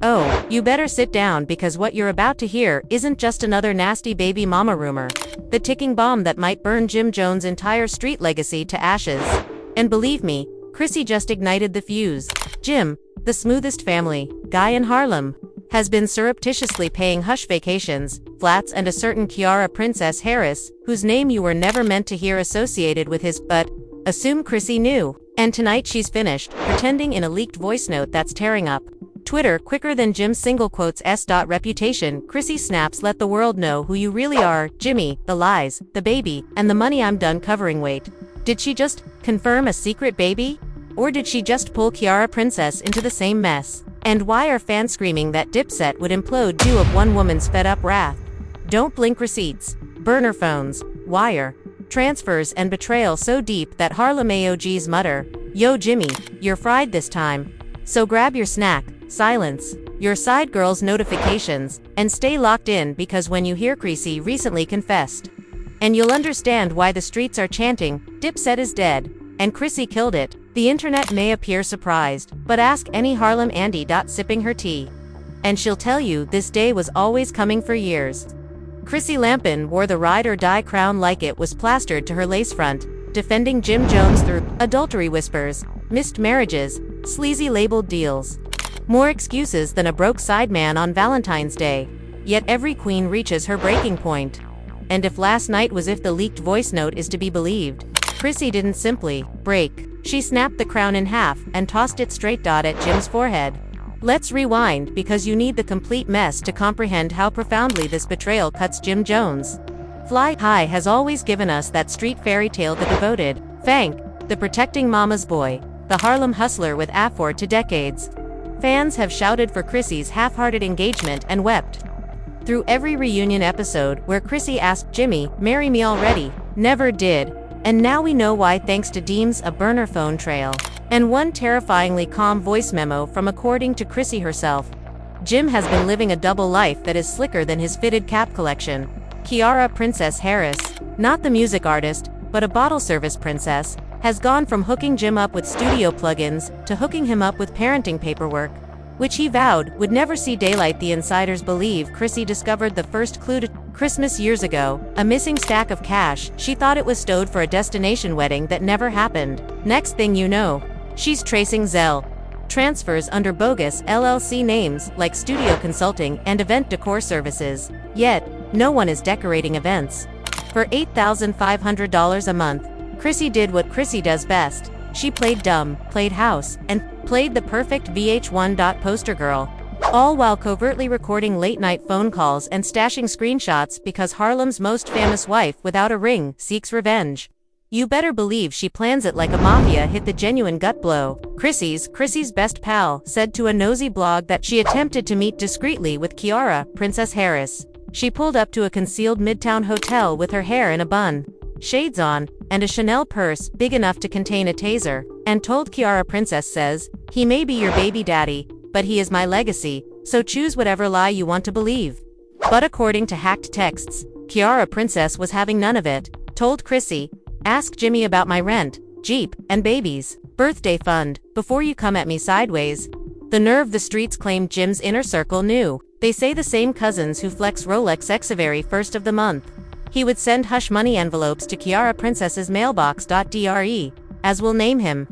Oh, you better sit down because what you're about to hear isn't just another nasty baby mama rumor. The ticking bomb that might burn Jim Jones' entire street legacy to ashes. And believe me, Chrissy just ignited the fuse. Jim, the smoothest family guy in Harlem, has been surreptitiously paying hush vacations, flats and a certain Ciara Princess Harris, whose name you were never meant to hear associated with his, but assume Chrissy knew. And tonight she's finished, pretending in a leaked voice note that's tearing up Twitter quicker than Jim's single quotes reputation. Chrissy snaps, let the world know who you really are, Jimmy, the lies, the baby, and the money. I'm done covering. Wait, did she just confirm a secret baby? Or did she just pull Ciara Princess into the same mess? And why are fans screaming that Dipset would implode due of one woman's fed-up wrath? Don't blink. Receipts, burner phones, wire transfers and betrayal so deep that Harlem AOGs mutter, yo Jimmy, you're fried this time. So grab your snack, silence your side girls' notifications, and stay locked in because when you hear Chrissy recently confessed, and you'll understand why the streets are chanting, Dipset is dead, and Chrissy killed it. The internet may appear surprised, but ask any Harlem Andy sipping her tea, and she'll tell you this day was always coming for years. Chrissylampkin wore the ride or die crown like it was plastered to her lace front, defending Jim Jones through adultery whispers, missed marriages, sleazy labeled deals. More excuses than a broke sideman on Valentine's Day. Yet every queen reaches her breaking point. And if last night was if the leaked voice note is to be believed, Chrissy didn't simply break. She snapped the crown in half and tossed it straight at Jim's forehead. Let's rewind because you need the complete mess to comprehend how profoundly this betrayal cuts Jim Jones. Fly High has always given us that street fairy tale, the devoted Fank, the protecting mama's boy, the Harlem hustler with afore to decades. Fans have shouted for Chrissy's half-hearted engagement and wept through every reunion episode where Chrissy asked Jimmy, marry me already, never did. And now we know why, thanks to Deems a burner phone trail and one terrifyingly calm voice memo from, according to Chrissy herself, Jim has been living a double life that is slicker than his fitted cap collection. Ciara Princess Harris, not the music artist, but a bottle service princess, has gone from hooking Jim up with studio plugins to hooking him up with parenting paperwork, which he vowed would never see daylight. The insiders believe Chrissy discovered the first clue to Christmas years ago, a missing stack of cash. She thought it was stowed for a destination wedding that never happened. Next thing you know, she's tracing Zelle transfers under bogus LLC names like studio consulting and event decor services. Yet, no one is decorating events. For $8,500 a month, Chrissy did what Chrissy does best. She played dumb, played house, and played the perfect VH1 poster girl, all while covertly recording late-night phone calls and stashing screenshots because Harlem's most famous wife without a ring seeks revenge. You better believe she plans it like a mafia hit. The genuine gut blow. Chrissy's best pal said to a nosy blog that she attempted to meet discreetly with Ciara Princess Harris. She pulled up to a concealed midtown hotel with her hair in a bun, shades on, and a Chanel purse big enough to contain a taser, and told Ciara Princess says, he may be your baby daddy, but he is my legacy, so choose whatever lie you want to believe. But according to hacked texts, Ciara Princess was having none of it, told Chrissy, ask Jimmy about my rent, Jeep, and baby's birthday fund, before you come at me sideways. The nerve. The streets claimed Jim's inner circle knew. They say the same cousins who flex Rolex Exavary first of the month. He would send hush money envelopes to Ciara Princess's mailbox. Dre, as we'll name him,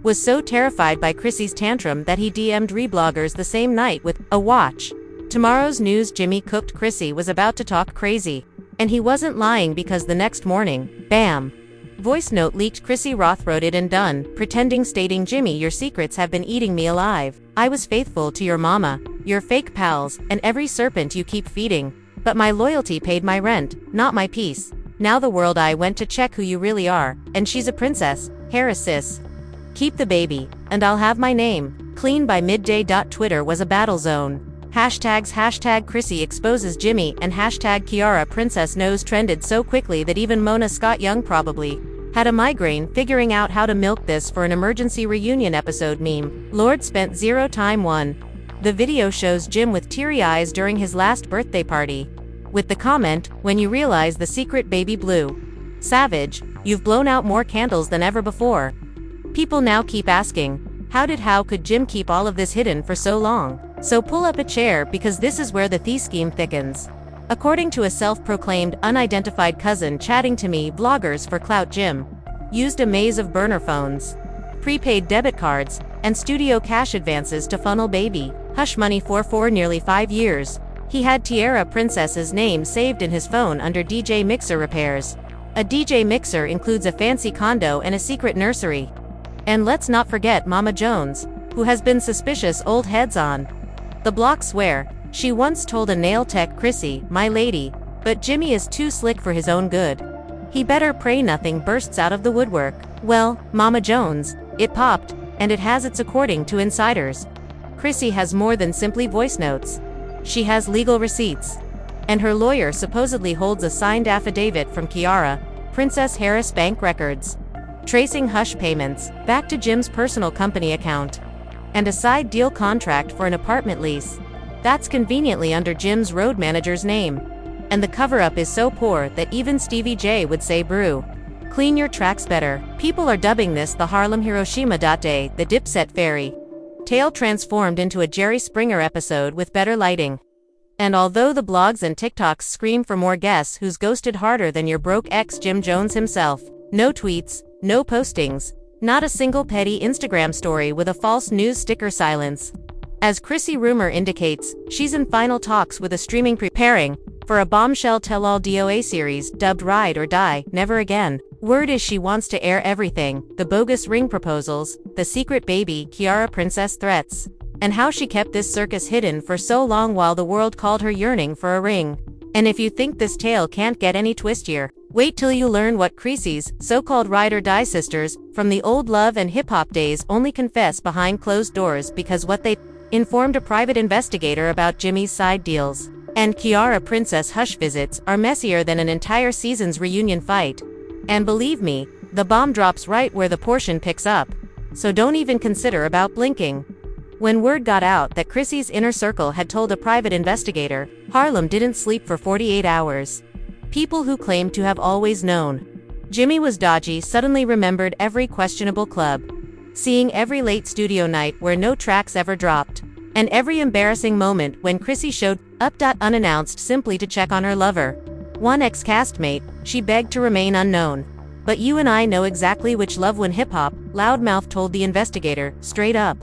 was so terrified by Chrissy's tantrum that he DM'd rebloggers the same night with a watch tomorrow's news. Jimmy cooked. Chrissy was about to talk crazy. And he wasn't lying because the next morning, bam! Voice note leaked. Chrissy Roth wrote it and done, pretending, stating, Jimmy, your secrets have been eating me alive. I was faithful to your mama, your fake pals, and every serpent you keep feeding. But my loyalty paid my rent, not my peace. Now the world I went to check who you really are, and she's a princess, Harris sis. Keep the baby, and I'll have my name clean by midday. Twitter was a battle zone. Hashtags #Chrissy exposes Jimmy and #Ciara Princess knows trended so quickly that even Mona Scott Young probably had a migraine figuring out how to milk this for an emergency reunion episode meme. Lord spent zero time. 1. The video shows Jim with teary eyes during his last birthday party, with the comment, when you realize the secret baby blue. Savage, you've blown out more candles than ever before. People now keep asking, how could Jim keep all of this hidden for so long? So pull up a chair because this is where the scheme thickens. According to a self-proclaimed unidentified cousin chatting to me, vloggers for clout Jim used a maze of burner phones, prepaid debit cards, and studio cash advances to funnel baby hush money for nearly 5 years. He had Ciara Princess's name saved in his phone under DJ Mixer repairs. A DJ Mixer includes a fancy condo and a secret nursery. And let's not forget Mama Jones, who has been suspicious old heads on the block swear she once told a nail tech Chrissy, "My lady," but Jimmy is too slick for his own good. He better pray nothing bursts out of the woodwork. Well, Mama Jones, it popped, and it has its according to insiders. Chrissy has more than simply voice notes. She has legal receipts. And her lawyer supposedly holds a signed affidavit from Ciara, Princess Harris bank records, tracing hush payments back to Jim's personal company account, and a side deal contract for an apartment lease that's conveniently under Jim's road manager's name. And the cover-up is so poor that even Stevie J would say brew. Clean your tracks better. People are dubbing this the Harlem Hiroshima Day, the Dipset Fairy tale transformed into a Jerry Springer episode with better lighting. And although the blogs and TikToks scream for more, guess who's ghosted harder than your broke ex Jim Jones himself? No tweets, no postings, not a single petty Instagram story with a false news sticker. Silence. As Chrissy rumor indicates, she's in final talks with a streaming preparing for a bombshell tell-all DOA series dubbed Ride or Die, Never Again. Word is she wants to air everything: the bogus ring proposals, the secret baby Ciara Princess threats, and how she kept this circus hidden for so long while the world called her yearning for a ring. And if you think this tale can't get any twistier, wait till you learn what Chrissy's so-called Ride or Die sisters from the old love and hip-hop days only confess behind closed doors, because what they informed a private investigator about Jimmy's side deals and Ciara Princess hush visits are messier than an entire season's reunion fight. And believe me, the bomb drops right where the portion picks up, so don't even consider about blinking. When word got out that Chrissy's inner circle had told a private investigator, Harlem didn't sleep for 48 hours. People who claimed to have always known Jimmy was dodgy suddenly remembered every questionable club, seeing every late studio night where no tracks ever dropped, and every embarrassing moment when Chrissy showed up unannounced simply to check on her lover. One ex-castmate, she begged to remain unknown. But you and I know exactly which love when hip-hop, loudmouth told the investigator, straight up.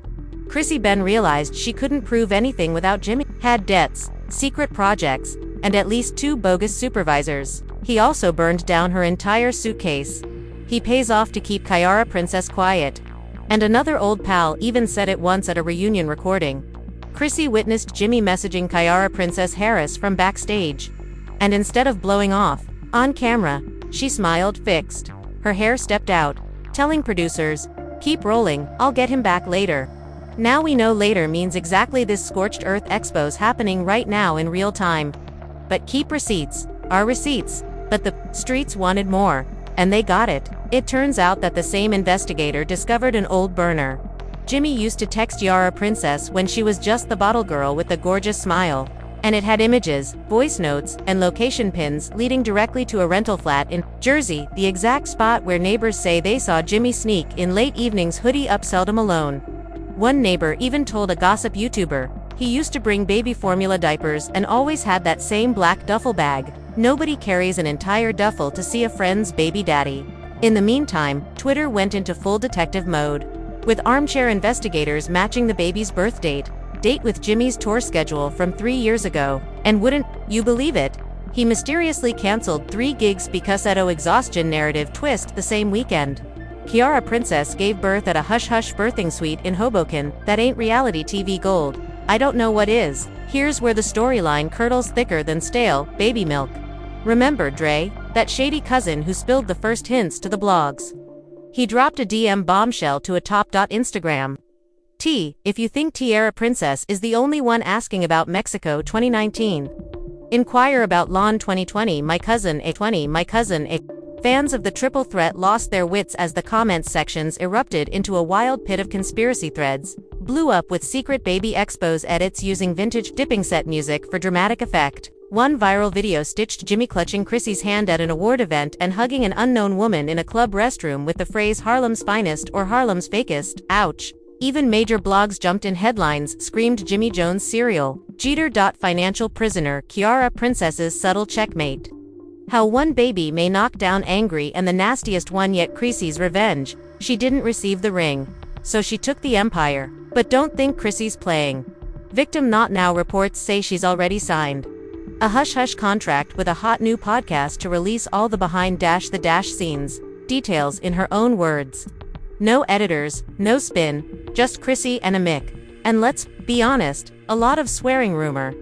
Chrissy Ben realized she couldn't prove anything without Jimmy. Had debts, secret projects, and at least 2 bogus supervisors. He also burned down her entire suitcase. He pays off to keep Ciara Princess quiet. And another old pal even said it once at a reunion recording. Chrissy witnessed Jimmy messaging Ciara Princess Harris from backstage. And instead of blowing off on camera, she smiled fixed. Her hair stepped out, telling producers, "Keep rolling, I'll get him back later." Now we know later means exactly this scorched earth expos happening right now in real time. But keep receipts are receipts. But the streets wanted more, and they got it. It turns out that the same investigator discovered an old burner. Jimmy used to text Ciara Princess when she was just the bottle girl with a gorgeous smile. And it had images, voice notes, and location pins leading directly to a rental flat in Jersey, the exact spot where neighbors say they saw Jimmy sneak in late evenings hoodie up seldom alone. One neighbor even told a gossip YouTuber he used to bring baby formula diapers and always had that same black duffel bag. Nobody carries an entire duffel to see a friend's baby daddy. In the meantime, Twitter went into full detective mode, with armchair investigators matching the baby's birth date with Jimmy's tour schedule from 3 years ago. And wouldn't you believe it, he mysteriously canceled 3 gigs because of exhaustion narrative twist the same weekend. Ciara Princess gave birth at a hush-hush birthing suite in Hoboken. That ain't reality TV gold. I don't know what is. Here's where the storyline curdles thicker than stale baby milk. Remember Dre, that shady cousin who spilled the first hints to the blogs? He dropped a DM bombshell to a top. Instagram. If you think Ciara Princess is the only one asking about Mexico 2019, inquire about Lawn 2020. My cousin A. Fans of the triple threat lost their wits as the comments sections erupted into a wild pit of conspiracy threads, blew up with secret baby expos edits using vintage dipping set music for dramatic effect. One viral video stitched Jimmy clutching Chrissy's hand at an award event and hugging an unknown woman in a club restroom with the phrase Harlem's finest or Harlem's fakest. Ouch. Even major blogs jumped in headlines, screamed Jimmy Jones serial, Jeter. Financial prisoner, Ciara princess's subtle checkmate. How one baby may knock down angry and the nastiest one yet Chrissy's revenge. She didn't receive the ring, so she took the empire. But don't think Chrissy's playing. Victim Not Now reports say she's already signed a hush-hush contract with a hot new podcast to release all the behind-the-dash scenes, details in her own words. No editors, no spin, just Chrissy and a mic. And let's be honest, a lot of swearing rumor.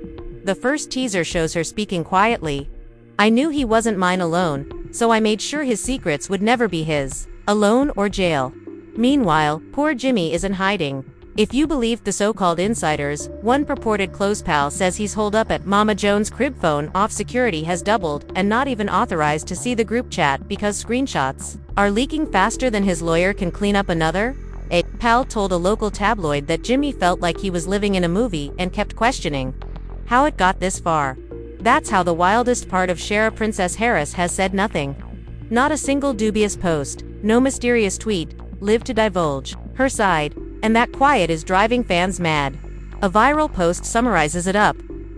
The first teaser shows her speaking quietly. I knew he wasn't mine alone, so I made sure his secrets would never be his, alone or jail. Meanwhile, poor Jimmy is in hiding. If you believe the so-called insiders, one purported close pal says he's holed up at Mama Jones' crib. Phone off security has doubled and not even authorized to see the group chat because screenshots are leaking faster than his lawyer can clean up another. A pal told a local tabloid that Jimmy felt like he was living in a movie and kept questioning how it got this far. That's how the wildest part of Ciara Princess Harris has said nothing. Not a single dubious post, no mysterious tweet, lived to divulge her side. And that quiet is driving fans mad. A viral post summarizes it up.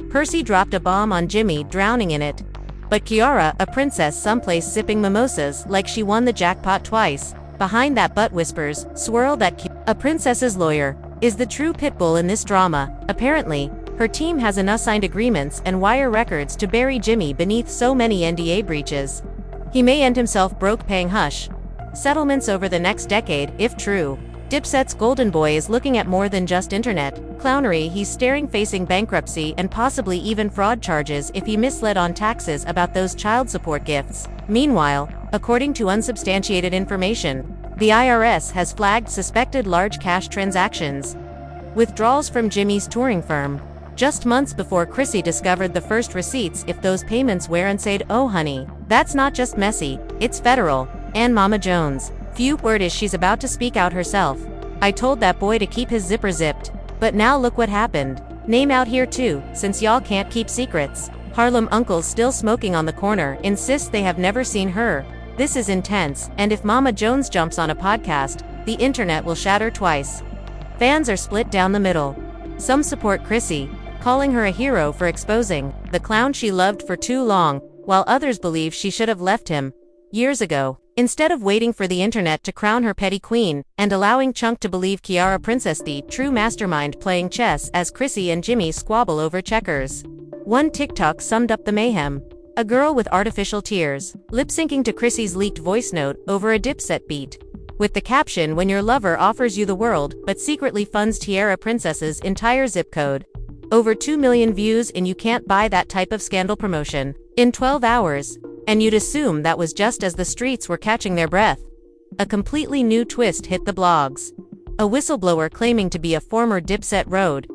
Percy dropped a bomb on Jimmy, drowning in it. But Ciara, a princess someplace sipping mimosas like she won the jackpot twice. Behind that butt whispers, swirl that a princess's lawyer is the true pitbull in this drama. Apparently, her team has enough signed agreements and wire records to bury Jimmy beneath so many NDA breaches. He may end himself broke paying hush settlements over the next decade, if true. Dipset's golden boy is looking at more than just internet clownery. He's staring facing bankruptcy and possibly even fraud charges if he misled on taxes about those child support gifts. Meanwhile, according to unsubstantiated information, the IRS has flagged suspected large cash transactions. Withdrawals from Jimmy's touring firm. Just months before Chrissy discovered the first receipts if those payments weren't said. Oh honey, that's not just messy, it's federal. And Mama Jones. Few word is she's about to speak out herself. I told that boy to keep his zipper zipped. But now look what happened. Name out here too, since y'all can't keep secrets. Harlem uncles still smoking on the corner insist they have never seen her. This is intense, and if Mama Jones jumps on a podcast, the internet will shatter twice. Fans are split down the middle. Some support Chrissy, calling her a hero for exposing the clown she loved for too long, while others believe she should have left him years ago. Instead of waiting for the internet to crown her petty queen, and allowing Chunk to believe Ciara Princess the true mastermind playing chess as Chrissy and Jimmy squabble over checkers. One TikTok summed up the mayhem. A girl with artificial tears, lip-syncing to Chrissy's leaked voice note over a Dipset beat. With the caption, when your lover offers you the world, but secretly funds Ciara Princess's entire zip code. Over 2 million views, and you can't buy that type of scandal promotion in 12 hours. And you'd assume that was just as the streets were catching their breath. A completely new twist hit the blogs. A whistleblower claiming to be a former Dipset road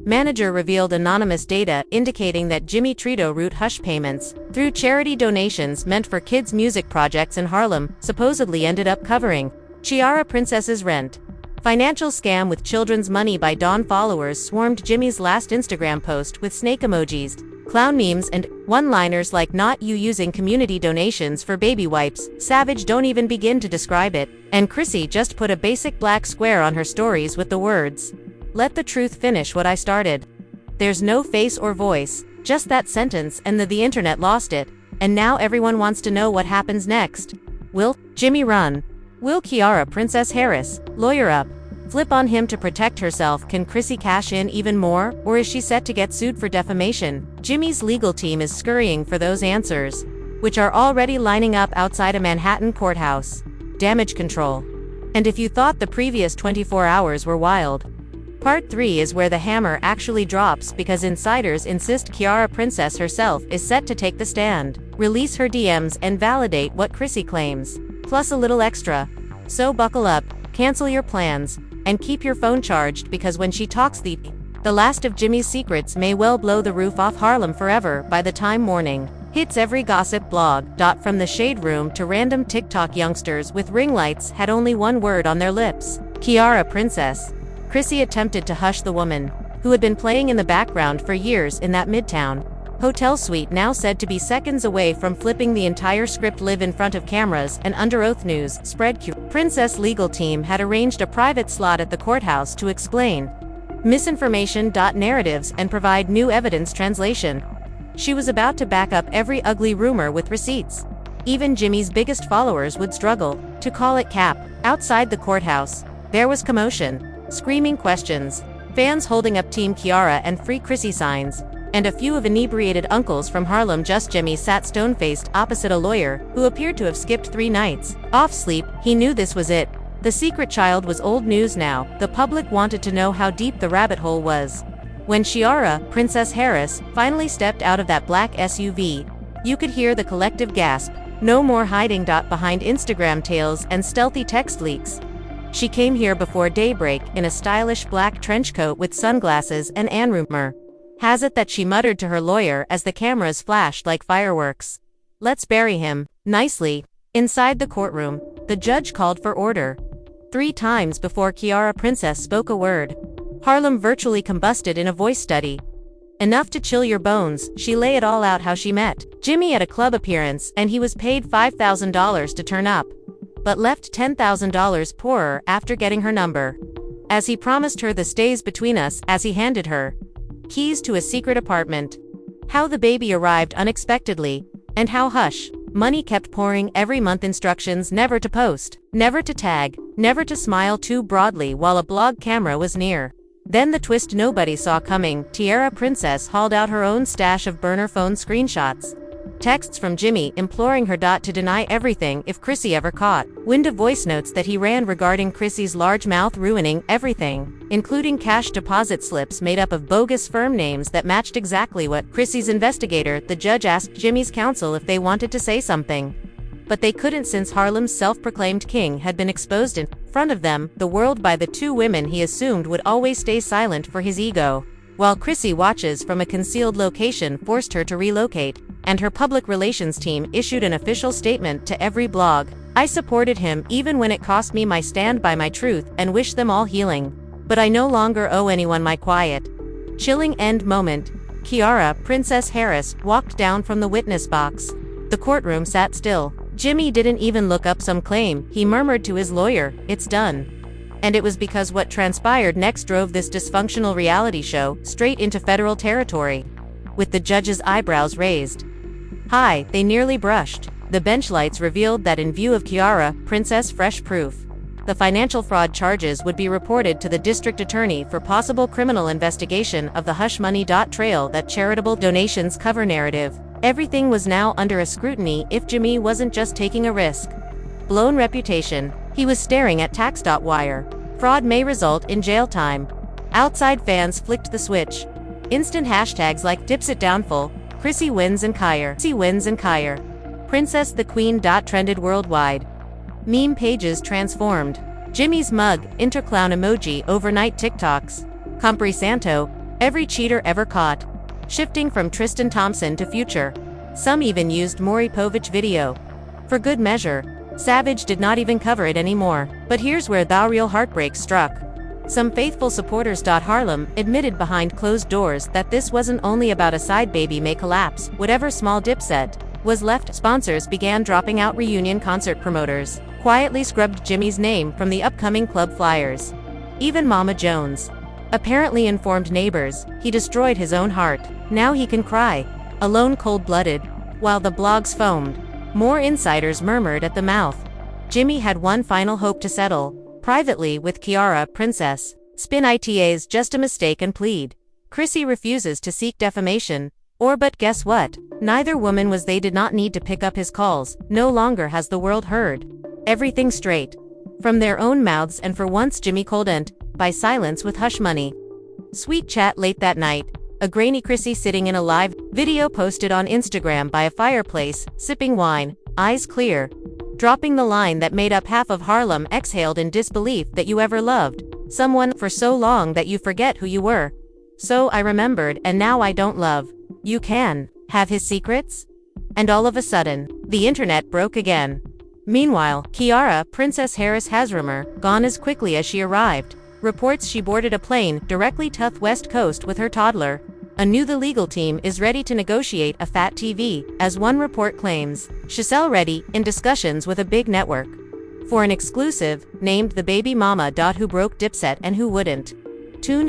manager revealed anonymous data indicating that Jimmy Trito route hush payments through charity donations meant for kids' music projects in Harlem supposedly ended up covering Ciara Princess's rent. Financial scam with children's money by Dawn. Followers swarmed Jimmy's last Instagram post with snake emojis, clown memes, and one-liners like "not you" using community donations for baby wipes. Savage, don't even begin to describe it. And Chrissy just put a basic black square on her stories with the words, "Let the truth finish what I started." There's no face or voice, just that sentence, and the internet lost it. And now everyone wants to know what happens next. Will Jimmy run? Will Ciara Princess Harris lawyer up? Flip on him to protect herself? Can Chrissy cash in even more, or is she set to get sued for defamation? Jimmy's legal team is scurrying for those answers, which are already lining up outside a Manhattan courthouse. Damage control. And if you thought the previous 24 hours were wild, Part 3 is where the hammer actually drops, because insiders insist Ciara Princess herself is set to take the stand, release her DMs, and validate what Chrissy claims. Plus a little extra. So buckle up, cancel your plans, and keep your phone charged, because when she talks, the last of Jimmy's secrets may well blow the roof off Harlem forever by the time morning hits. Every gossip blog, from the shade room to random TikTok youngsters with ring lights, had only one word on their lips: Ciara Princess. Chrissy attempted to hush the woman, who had been playing in the background for years in that Midtown hotel suite now said to be seconds away from flipping the entire script. Live in front of cameras and under oath. News spread. Princess legal team had arranged a private slot at the courthouse to explain misinformation. Narratives and provide new evidence translation. She was about to back up every ugly rumor with receipts. Even Jimmy's biggest followers would struggle to call it cap. Outside the courthouse, there was commotion, screaming questions, fans holding up Team Ciara and Free Chrissy signs, and a few of inebriated uncles from Harlem. Just Jimmy sat stone-faced opposite a lawyer who appeared to have skipped 3 nights off sleep. He knew this was it. The secret child was old news now. The public wanted to know how deep the rabbit hole was. When Ciara, Princess Harris, finally stepped out of that black SUV, you could hear the collective gasp. No more hiding. Behind Instagram tales and stealthy text leaks. She came here before daybreak in a stylish black trench coat with sunglasses and rumor has it that she muttered to her lawyer as the cameras flashed like fireworks, "Let's bury him, nicely." Inside the courtroom, the judge called for order. 3 times before Ciara Princess spoke a word. Harlem virtually combusted in a voice study. Enough to chill your bones. She lay it all out how she met Jimmy at a club appearance and he was paid $5,000 to turn up, but left $10,000 poorer after getting her number. As he promised her the stays between us as he handed her keys to a secret apartment. How the baby arrived unexpectedly, and how hush money kept pouring every month. Instructions never to post, never to tag, never to smile too broadly while a blog camera was near. Then the twist nobody saw coming. Ciara Princess hauled out her own stash of burner phone screenshots. Texts from Jimmy imploring her to deny everything if Chrissy ever caught wind of voice notes that he ran regarding Chrissy's large mouth ruining everything, including cash deposit slips made up of bogus firm names that matched exactly what Chrissy's investigator. The judge asked Jimmy's counsel if they wanted to say something, but they couldn't since Harlem's self-proclaimed king had been exposed in front of them, the world, by the 2 women he assumed would always stay silent for his ego. While Chrissy watches from a concealed location forced her to relocate, and her public relations team issued an official statement to every blog. "I supported him even when it cost me my stand by my truth and wish them all healing. But I no longer owe anyone my quiet." Chilling end moment. Ciara Princess Harris walked down from the witness box. The courtroom sat still. Jimmy didn't even look up some claim. He murmured to his lawyer, "It's done." And it was because what transpired next drove this dysfunctional reality show straight into federal territory. With the judge's eyebrows raised high, they nearly brushed. The bench lights revealed that in view of Ciara Princess fresh proof, the financial fraud charges would be reported to the district attorney for possible criminal investigation of the hush money. Trail that charitable donations cover narrative. Everything was now under a scrutiny if Jimmy wasn't just taking a risk. Blown reputation. He was staring at tax. Wire. Fraud may result in jail time. Outside fans flicked the switch. Instant hashtags like Dipsit Downfall, Chrissy wins and Ciara. Chrissy wins and Ciara. Princess the Queen. Trended worldwide. Meme pages transformed. Jimmy's mug, interclown emoji, overnight TikToks. Compri Santo, every cheater ever caught. Shifting from Tristan Thompson to Future. Some even used Maury Povich video. For good measure, Savage did not even cover it anymore. But here's where the real heartbreak struck. Some faithful supporters. Harlem admitted behind closed doors that this wasn't only about a side baby may collapse, whatever small Dipset was left. Sponsors began dropping out. Reunion concert promoters quietly scrubbed Jimmy's name from the upcoming club flyers. Even Mama Jones apparently informed neighbors he destroyed his own heart. Now he can cry alone, cold-blooded, while the blogs foamed. More insiders murmured at the mouth. Jimmy had one final hope to settle privately with Ciara Princess. Spin ITA's just a mistake and plead. Chrissy refuses to seek defamation. But guess what? Neither woman was. They did not need to pick up his calls. No longer has the world heard everything straight from their own mouths, and for once Jimmy couldn't by silence with hush money. Sweet chat late that night. A grainy Chrissy sitting in a live video posted on Instagram by a fireplace, sipping wine, eyes clear, dropping the line that made up half of Harlem. Exhaled in disbelief that you ever loved someone for so long that you forget who you were. So I remembered, and now I don't love. You can have his secrets? And all of a sudden, the internet broke again. Meanwhile, Ciara Princess Harris has rumor gone as quickly as she arrived. Reports she boarded a plane directly to West Coast with her toddler. The legal team is ready to negotiate a fat TV, as one report claims. Giselle ready, in discussions with a big network. For an exclusive, named the baby mama. Who broke Dipset and who wouldn't. Tune